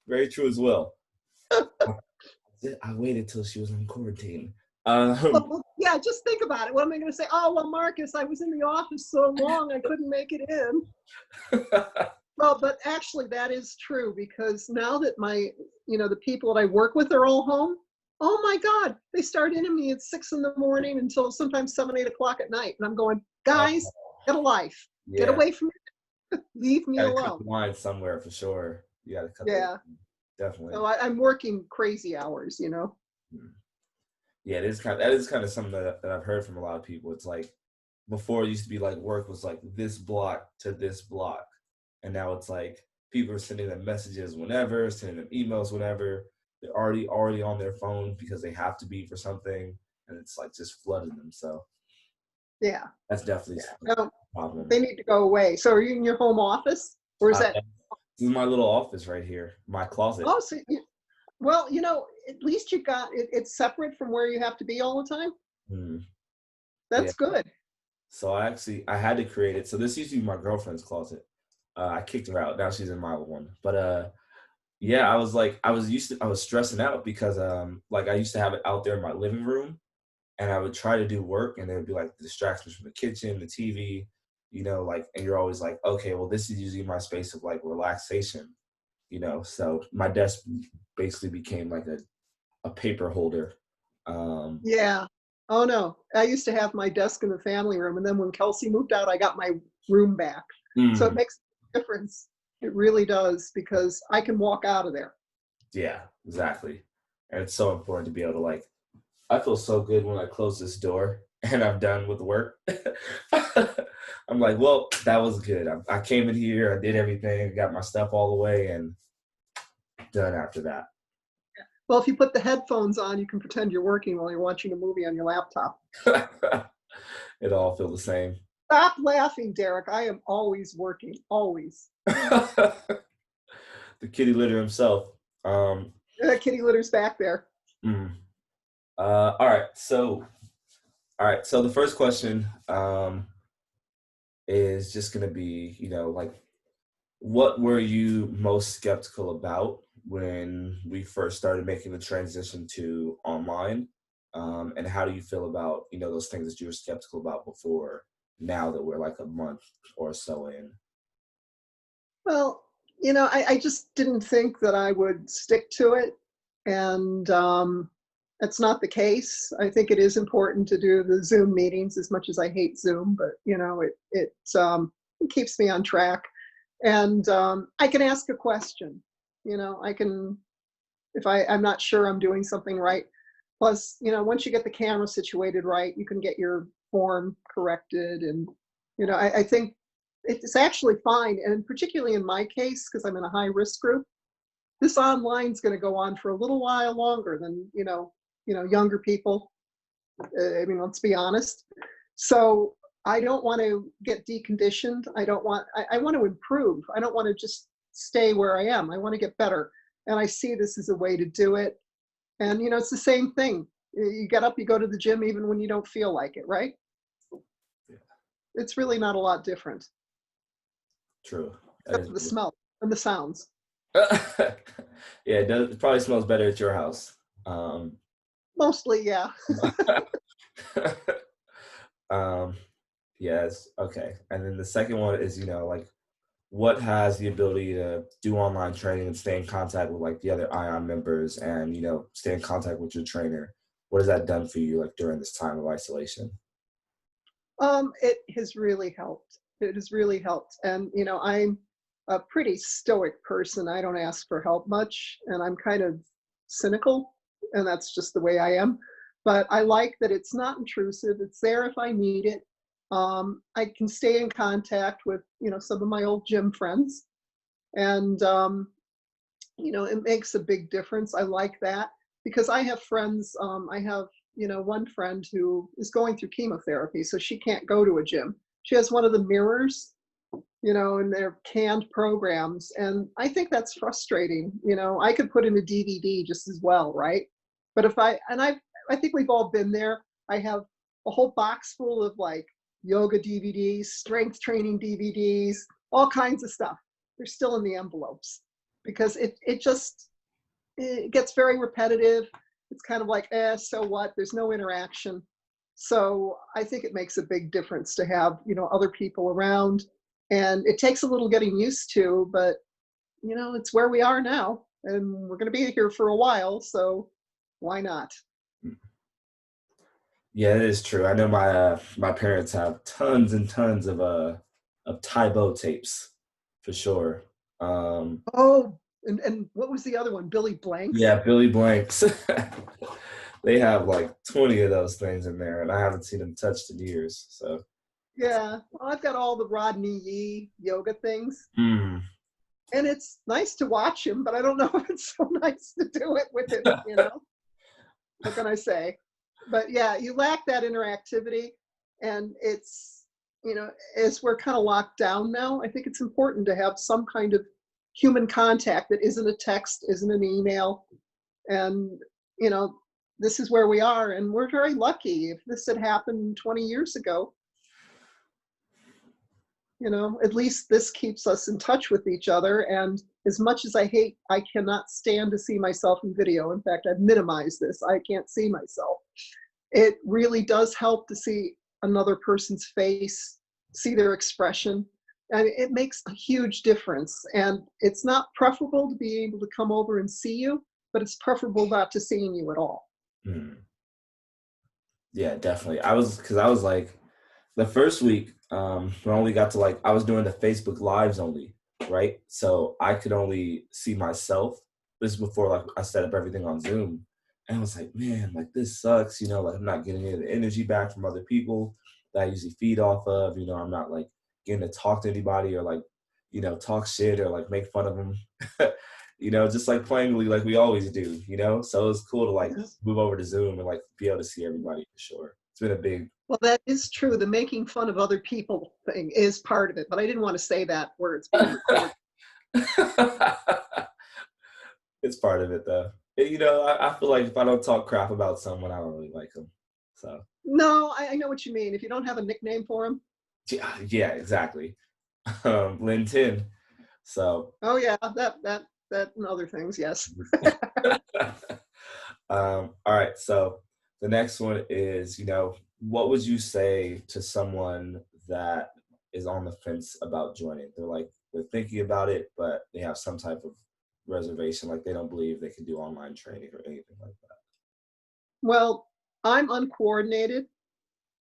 Very true as well. I waited till she was on quarantine. Um, Well, yeah, just think about it. What am I going to say? Oh, well, Marcus, I was in the office so long I couldn't make it in. Well, but actually, that is true because now that the people that I work with are all home, oh my God, they start into me at 6 in the morning until sometimes 7, 8 o'clock at night. And I'm going, oh, guys, get a life. Get yeah, away from me. Leave me gotta cut alone. the line somewhere for sure. You gotta cut the Yeah. line, definitely. So I'm working crazy hours. Mm. Yeah, that is kind of something that I've heard from a lot of people. It's like before it used to be like work was like this block to this block, and now it's like people are sending them messages whenever, sending them emails whenever. They're already on their phone because they have to be for something, and it's like just flooding them. So Yeah. that's definitely Yeah. No, a problem. they need to go away. So are you in your home office or is that? Yeah, this is my little office right here, my closet. Oh, so well, at least you got it. It's separate from where you have to be all the time. Mm, yeah. That's good. So I had to create it. So this used to be my girlfriend's closet. I kicked her out. Now she's in my one. But yeah, I was stressing out because like I used to have it out there in my living room, and I would try to do work and there would be like distractions from the kitchen, the TV, like, and you're always like, okay, well, this is usually my space of like relaxation, so my desk basically became like a paper holder. Um, Yeah. Oh no. I used to have my desk in the family room, and then when Kelsey moved out, I got my room back. So it mm, makes a difference. It really does because I can walk out of there. yeah, exactly. And it's so important to be able to like, I feel so good when I close this door and I'm done with work. I'm like, well, that was good. I came in here, I did everything, got my stuff all the way, and done after that. Well, if you put the headphones on, you can pretend you're working while you're watching a movie on your laptop. It all feel the same. Stop laughing, Derek. I am always working, always. The kitty litter himself. Um, Kitty litter's back there. mm. All right. So the first question is just gonna be, like, what were you most skeptical about when we first started making the transition to online? And how do you feel about, those things that you were skeptical about before, now that we're like a month or so in? Well, I just didn't think that I would stick to it. And that's not the case. I think it is important to do the Zoom meetings as much as I hate Zoom, but it keeps me on track. And I can ask a question. I can, if I'm not sure I'm doing something right. Plus, once you get the camera situated right, you can get your form corrected. And, I think it's actually fine. And particularly in my case, because I'm in a high risk group, this online is going to go on for a little while longer than, younger people. I mean, let's be honest. So I don't want to get deconditioned. I want to improve. I don't want to just stay where I am. I want to get better. And I see this as a way to do it. And, it's the same thing. You get up, you go to the gym, even when you don't feel like it, right? Yeah, It's really not a lot different, true. That except is. for the smell and the sounds. Yeah, it probably smells better at your house. Mostly, yeah. um, yes, okay. And then the second one is, like, what has the ability to do online training and stay in contact with like the other ION members and, stay in contact with your trainer? What has that done for you, like, during this time of isolation? It has really helped. It has really helped. And, I'm a pretty stoic person. I don't ask for help much, and I'm kind of cynical, and that's just the way I am. But I like that it's not intrusive. It's there if I need it. I can stay in contact with, some of my old gym friends, and it makes a big difference. I like that because I have friends. I have, one friend who is going through chemotherapy, so she can't go to a gym. She has one of the mirrors, in their canned programs, and I think that's frustrating. I could put in a DVD just as well, right? But I think we've all been there. I have a whole box full of like yoga DVDs, strength training DVDs, all kinds of stuff. They're still in the envelopes. because it gets very repetitive. It's kind of like, so what? There's no interaction. So I think it makes a big difference to have, other people around. And it takes a little getting used to, but it's where we are now, and we're going to be here for a while. So why not? Yeah, it is true. I know my parents have tons and tons of Tybo tapes for sure. Um, Oh, and what was the other one? Billy Blanks? yeah, Billy Blanks. They have like 20 of those things in there, and I haven't seen them touched in years. So, Yeah. Well, I've got all the Rodney Yee yoga things. mm. And it's nice to watch him, but I don't know if it's so nice to do it with him. What can I say? But yeah, you lack that interactivity. And it's, as we're kind of locked down now, I think it's important to have some kind of human contact that isn't a text, isn't an email. And, you know, this is where we are. And we're very lucky. If this had happened 20 years ago, at least this keeps us in touch with each other. And as much as I cannot stand to see myself in video. In fact, I've minimized this. I can't see myself. It really does help to see another person's face, see their expression. And it makes a huge difference. And it's not preferable to be able to come over and see you, but it's preferable not to seeing you at all. Mm. Yeah, definitely. Because I was like, the first week, I only got to like, I was doing the Facebook Lives only, right? So I could only see myself. This is before like I set up everything on Zoom. And I was like, man, like this sucks, like I'm not getting any of the energy back from other people that I usually feed off of. I'm not like getting to talk to anybody or like, talk shit or like make fun of them. Just like plainly like we always do. So it was cool to like Yeah. move over to Zoom and like be able to see everybody for sure. It's been a big Well, that is true. The making fun of other people thing is part of it, but I didn't want to say that where it's being recorded. It's part of it though. I feel like if I don't talk crap about someone, I don't really like them. So No, I know what you mean. If you don't have a nickname for them. yeah, exactly. Lynn 10. So Oh yeah, that and other things, yes. all right. So the next one is, what would you say to someone that is on the fence about joining? They're thinking about it, but they have some type of reservation, like they don't believe they can do online training or anything like that. Well, I'm uncoordinated.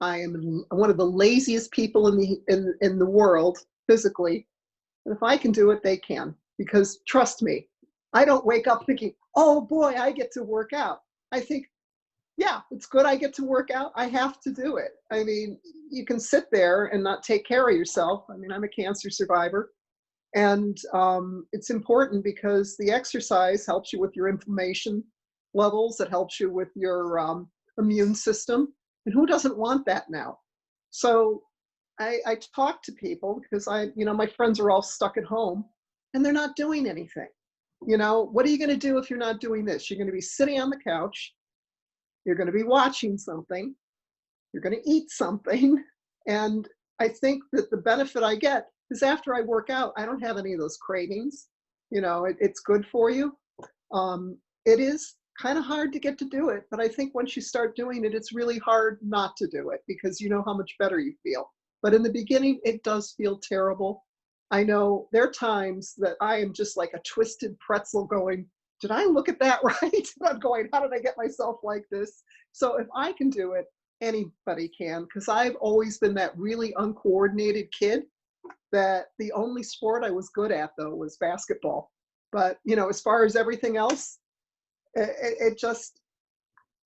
I am one of the laziest people in the world physically. And if I can do it, they can. Because trust me, I don't wake up thinking, oh boy, I get to work out. I think, yeah, it's good I get to work out. I have to do it. I mean, you can sit there and not take care of yourself. I mean, I'm a cancer survivor. And it's important because the exercise helps you with your inflammation levels. It helps you with your immune system. And who doesn't want that now? So I talk to people because my friends are all stuck at home and they're not doing anything. What are you going to do if you're not doing this? You're going to be sitting on the couch. You're going to be watching something. You're going to eat something. And I think that the benefit I get is after I work out, I don't have any of those cravings. It's good for you. It is kind of hard to get to do it, but I think once you start doing it, it's really hard not to do it because you know how much better you feel. But in the beginning, it does feel terrible. I know there are times that I am just like a twisted pretzel going, did I look at that right? And I'm going, how did I get myself like this? So if I can do it, anybody can, because I've always been that really uncoordinated kid that the only sport I was good at, though, was basketball. But, as far as everything else, it just,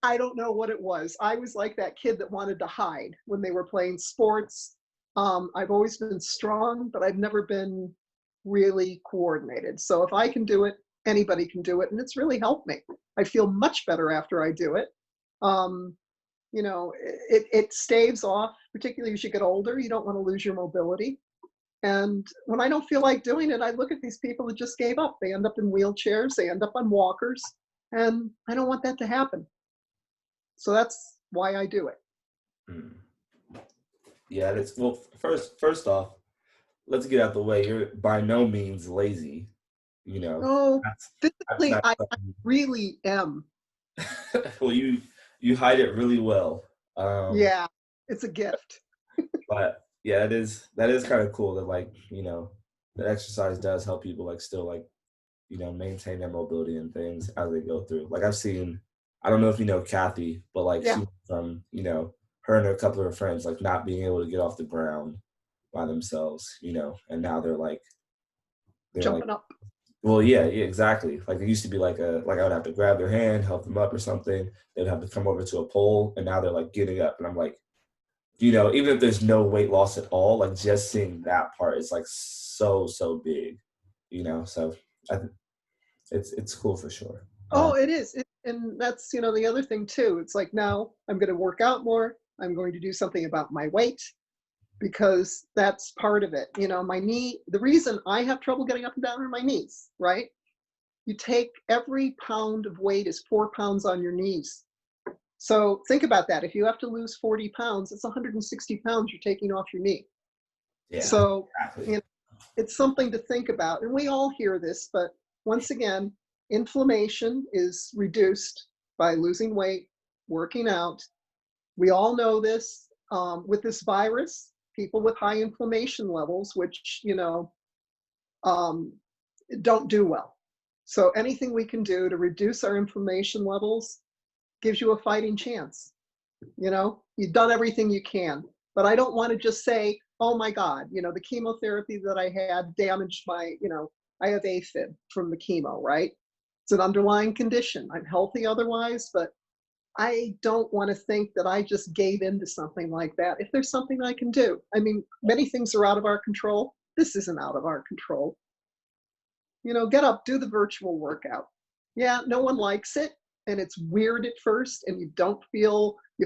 I don't know what it was. I was like that kid that wanted to hide when they were playing sports. I've always been strong, but I've never been really coordinated. So if I can do it, anybody can do it. And it's really helped me. I feel much better after I do it. Um, it staves off, particularly as you get older. You don't want to lose your mobility. And when I don't feel like doing it, I look at these people that just gave up. They end up in wheelchairs, they end up on walkers, and I don't want that to happen. So that's why I do it. Mm. Yeah, that's well. First off, let's get out the way. You're by no means lazy. You know, Oh, that's physically, not I something. really am. Well, you hide it really well. Yeah, it's a gift. But yeah, that is kind of cool that like that exercise does help people like still like maintain their mobility and things as they go through. Like I've seen, I don't know if you know Kathy, but like she Yeah, went from her and a couple of her friends like not being able to get off the ground by themselves, and now they're like jumping up. well, yeah, yeah, exactly. Like it used to be like I would have to grab their hand, help them up or something. They'd have to come over to a pole, and now they're like getting up, and I'm like, even if there's no weight loss at all, like just seeing that part is like so big, So I, th- it's cool for sure. Oh, it is. And that's, the other thing too. It's like now I'm going to work out more. I'm going to do something about my weight because that's part of it. My knee, the reason I have trouble getting up and down are my knees, right? You take every pound of weight is 4 pounds on your knees. So think about that. If you have to lose 40 pounds, it's 160 pounds you're taking off your knee. Yeah, So, exactly. you know, it's something to think about. And we all hear this, but once again, inflammation is reduced by losing weight, working out. We all know this with this virus, people with high inflammation levels, which, um, don't do well. So anything we can do to reduce our inflammation levels gives you a fighting chance. You've done everything you can, but I don't want to just say, oh my God, the chemotherapy that I had damaged my, I have AFib from the chemo, right? It's an underlying condition. I'm healthy otherwise, but I don't want to think that I just gave in to something like that. If there's something I can do, I mean, many things are out of our control. This isn't out of our control. Get up, do the virtual workout. Yeah, no one likes it, and it's weird at first, and you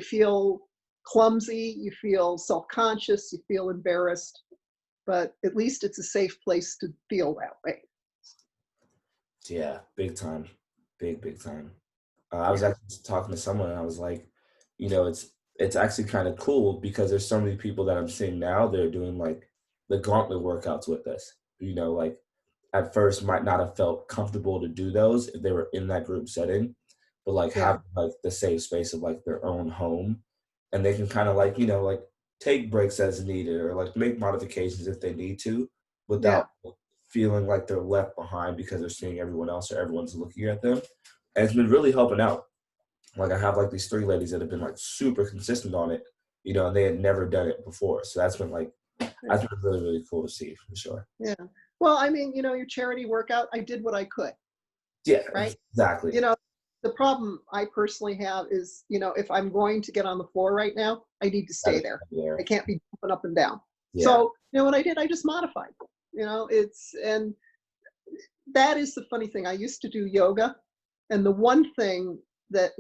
feel clumsy, you feel self-conscious, you feel embarrassed, but at least it's a safe place to feel that way. Yeah, big time, big time. I was Yeah, actually talking to someone, and I was like, it's actually kind of cool because there's so many people that I'm seeing now. They're doing like the gauntlet workouts with us. Like at first might not have felt comfortable to do those if they were in that group setting, but like yeah, having like the safe space of like their own home, and they can kind of like like take breaks as needed or like make modifications if they need to yeah, without feeling like they're left behind because they're seeing everyone else or everyone's looking at them. And it's been really helping out. Like I have like these three ladies that have been like super consistent on it, and they had never done it before. So that's been like yeah, that's been really cool to see for sure. yeah. Well, I mean, your charity workout, I did what I could, Yeah, right? exactly. You know, the problem I personally have is, if I'm going to get on the floor right now, I need to Gotta stay be there. I there. can't be jumping up and down. Yeah. So, what I did, I just modified. And that is the funny thing. I used to do yoga, and the one thing that,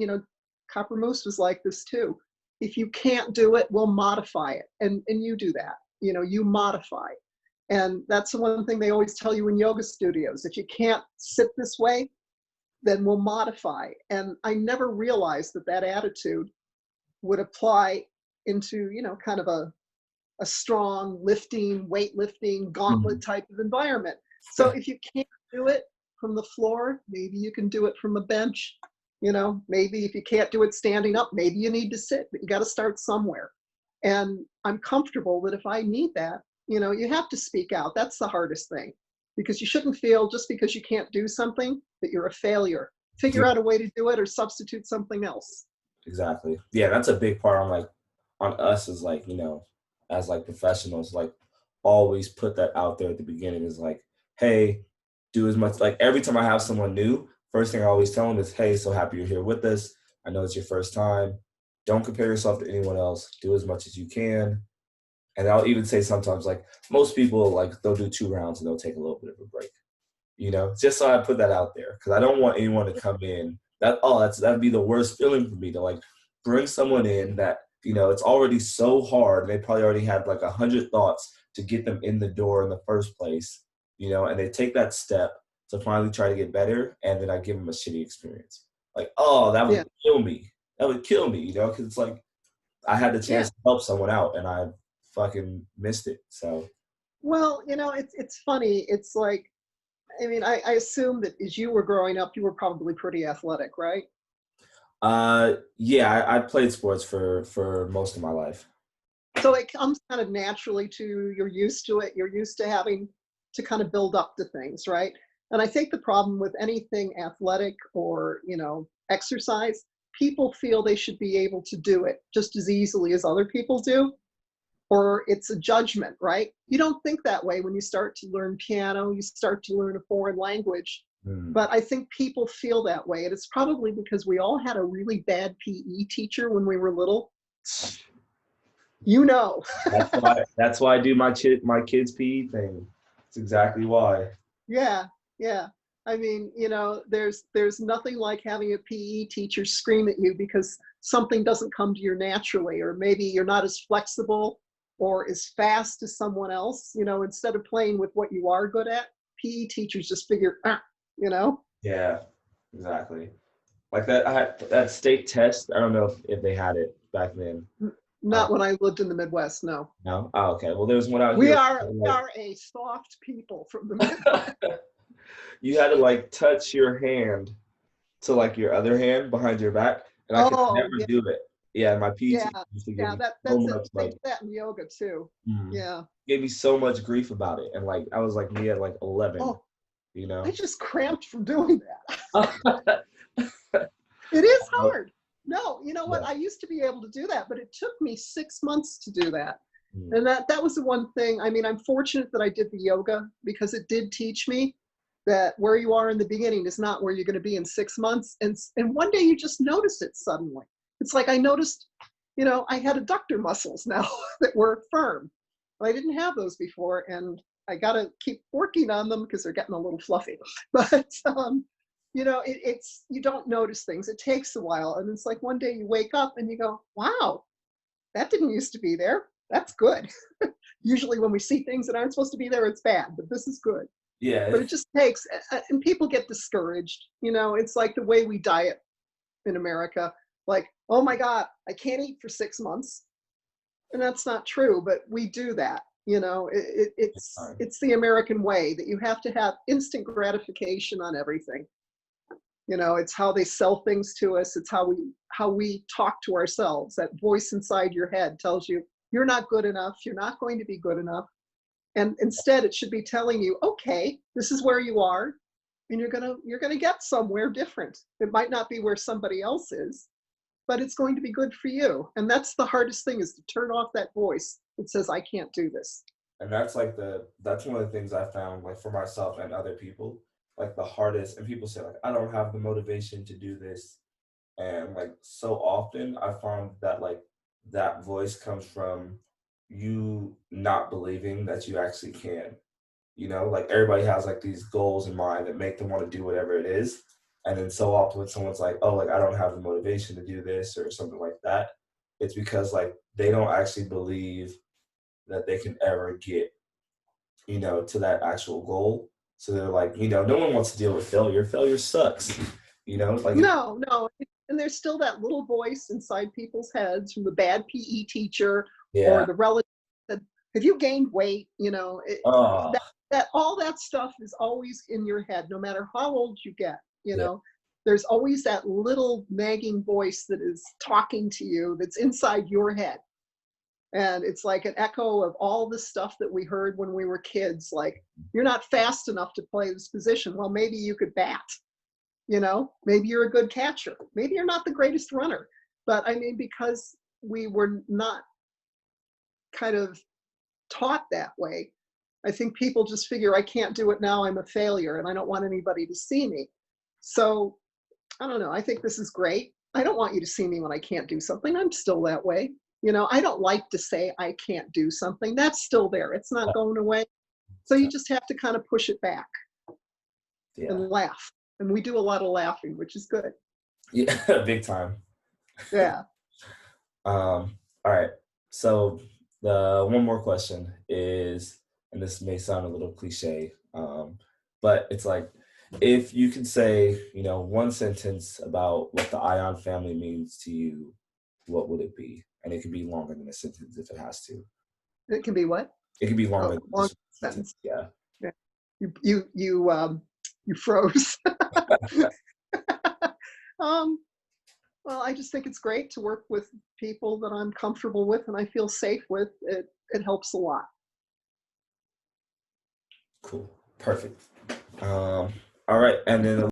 Copper Moose was like this too. If you can't do it, we'll modify it. And you do that. You modify. And that's the one thing they always tell you in yoga studios. If you can't sit this way, then we'll modify. And I never realized that that attitude would apply into, kind of a strong lifting, weightlifting, gauntlet Mhm. type of environment. So if you can't do it from the floor, maybe you can do it from a bench. Maybe if you can't do it standing up, maybe you need to sit, but you got to start somewhere. And I'm comfortable that if I need that, you have to speak out. That's the hardest thing because you shouldn't feel just because you can't do something that you're a failure. Yeah, Figure out a way to do it or substitute something else. exactly. Yeah, that's a big part on like on us as like, as like professionals, like always put that out there at the beginning is like, hey, do as much like every time I have someone new, first thing I always tell them is, hey, so happy you're here with us. I know it's your first time. Don't compare yourself to anyone else. Do as much as you can. And I'll even say sometimes like most people like they'll do 2 rounds and they'll take a little bit of a break. Just so I put that out there because I don't want anyone to come in that'd be the worst feeling for me to like bring someone in that it's already so hard. They probably already had like 100 thoughts to get them in the door in the first place, and they take that step to finally try to get better, and then I give them a shitty experience. Like, oh, that would Yeah. kill me. That would kill me, because it's like I had the Yeah. chance to help someone out and I fucking missed it. So Well, it's funny. It's like I mean, I assume that as you were growing up, you were probably pretty athletic, right? Yeah, I played sports for most of my life. So it comes kind of naturally to you're used to it. You're used to having to kind of build up to things, right? And I think the problem with anything athletic or, exercise, people feel they should be able to do it just as easily as other people do, or it's a judgment, right? You don't think that way when you start to learn piano, you start to learn a foreign language. Mm. But I think people feel that way. And it's probably because we all had a really bad PE teacher when we were little. You know. That's why I do my kids PE thing. That's exactly why. Yeah, yeah. I mean, there's nothing like having a PE teacher scream at you because something doesn't come to you naturally, or maybe you're not as flexible or as fast as someone else. Instead of playing with what you are good at, PE teachers just figure, you know. Yeah, exactly. Like that, I had that state test. I don't know if they had it back then. Not when I lived in the Midwest. No, No. Oh, okay. Well, there was one out we here. are we Like, are a soft people from the Midwest. you had to like touch your hand to like your other hand behind your back, and I could Oh never yeah, do it. Yeah, my PE yeah, teacher used to give yeah. me so That's it. much They like do that in yoga too. mm, Yeah. gave me so much grief about it, and like I was like me at like 11, Oh, you I know. just cramped from doing that. It is hard. No, you know what? Yeah. I used to be able to do that, but it took me 6 months to do that. Mm. And that was the one thing. I mean, I'm fortunate that I did the yoga because it did teach me that where you are in the beginning is not where you're going to be in 6 months. And one day you just notice it suddenly. It's like I noticed, I had adductor muscles now that were firm. I didn't have those before, and I got to keep working on them because they're getting a little fluffy. But it's you don't notice things. It takes a while, and it's like one day you wake up and you go, "Wow, that didn't used to be there. That's good." Usually, when we see things that aren't supposed to be there, it's bad, but this is good. Yeah. But it just takes, and people get discouraged. It's like the way we diet in America. Like, oh my God, I can't eat for 6 months, and that's not true. But we do that. Fine. It's the American way that you have to have instant gratification on everything. It's how they sell things to us. It's how we talk to ourselves. That voice inside your head tells you you're not good enough. You're not going to be good enough. And instead, it should be telling you, okay, this is where you are, and you're gonna get somewhere different. It might not be where somebody else is, but it's going to be good for you. And that's the hardest thing, is to turn off that voice that says, I can't do this. And that's one of the things I found like for myself and other people, like the hardest. And people say like I don't have the motivation to do this, and like so often I found that like that voice comes from you not believing that you actually can. Like everybody has like these goals in mind that make them want to do whatever it is. And then so often when someone's like, oh, like I don't have the motivation to do this or something like that, it's because like they don't actually believe that they can ever get, to that actual goal. So they're like, no one wants to deal with failure. Failure sucks. Like if No, no. And there's still that little voice inside people's heads from the bad PE teacher or yeah. the relative that, have you gained weight? Oh, That all that stuff is always in your head, no matter how old you get. yeah. There's always that little nagging voice that is talking to you that's inside your head. And it's like an echo of all the stuff that we heard when we were kids, like, you're not fast enough to play this position. Well, maybe you could bat. Maybe you're a good catcher. Maybe you're not the greatest runner. But I mean, because we were not kind of taught that way, I think people just figure, I can't do it now, I'm a failure, and I don't want anybody to see me. So I don't know. I think this is great. I don't want you to see me when I can't do something. I'm still that way. I don't like to say I can't do something. That's still there. It's not going away. So you just have to kind of push it back Yeah. and laugh. And we do a lot of laughing, which is good. Yeah. Big time. Yeah. All right. So the one more question is, and this may sound a little cliche, but it's like, if you could say, one sentence about what the Ion family means to you, what would it be? And it could be longer than a sentence if it has to. It can be what? It could be longer Oh, than long just a sentence. sentence. Yeah. Yeah. You froze. um, well, I just think it's great to work with people that I'm comfortable with and I feel safe with. It helps a lot. Cool. Perfect. All right. And then